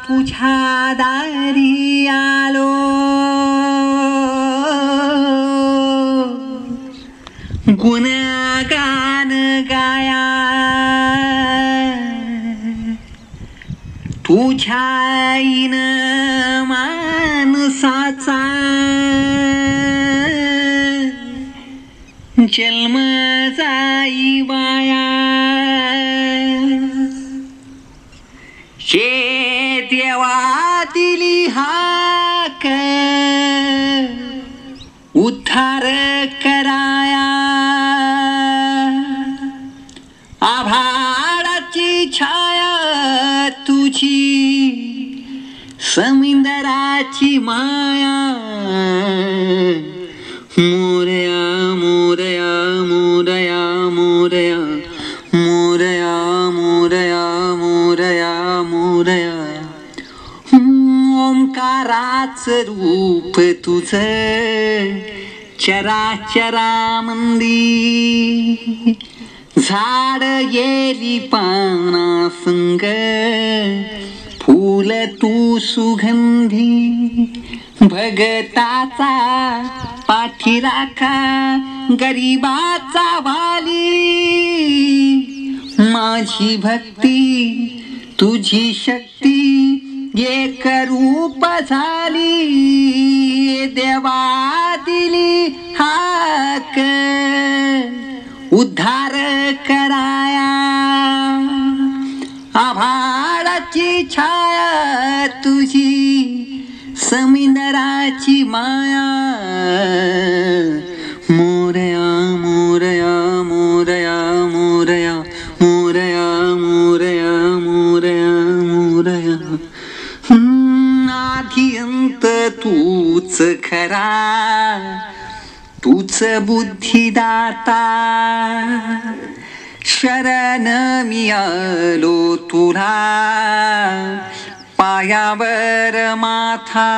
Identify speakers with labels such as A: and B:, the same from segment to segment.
A: तुझ्या दारी आलो, गुणगान गाया तुझ्या आईन माणसाचा जन्म जाई वाया. शे देवा दिली हाक उद्धार कराया, आभाळाची छाया तुझी समुद्राची माया. मोरया मोरया मोरया मोरया मोरया मोरया मोरया मोरया. ओंकाराच रूप तुझं चराचरामंदी, झाड येली पाना संग फूल तू सुगंधी. भगताचा पाठीराखा गरीबाचा वाली, माझी भक्ती तुझी शक्ती एक रूप झाली. देवा दिली हाक उद्धार कराया, आभाळाची छाया तुझी समुद्राची माया. मोरया मोरया मोरया मोरया मोरया मोरया मोरया मोरया. आधी अंत तूच खरा, तूच बुद्धिदाता. शरण मी आलो तुला, पायावर माथा.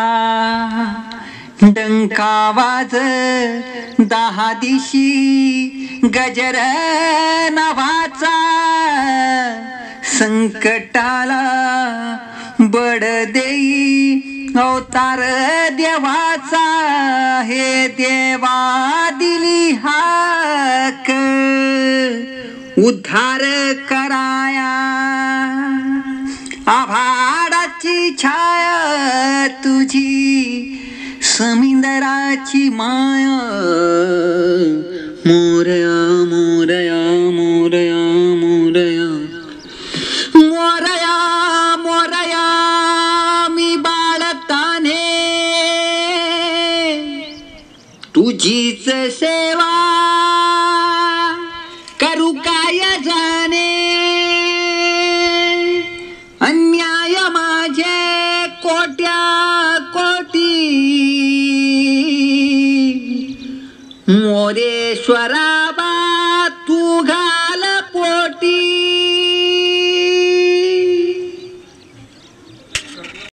A: डंका वाज 10 दिशी गजर नावाचा, संकटाला बड देई अवतार देवाचा. हे देवा दिली हाक उद्धार कराया, आभाळाची छाया तुझी समुद्राची माया. मोरया मोरया मोरया मोरया मोरया मोरया. मी बाळताने तुझीच सेवा करू काय जाणे. अन्याय माझे कोट्या कोटी, मोरेश्वरा बा तू घाल पोटी.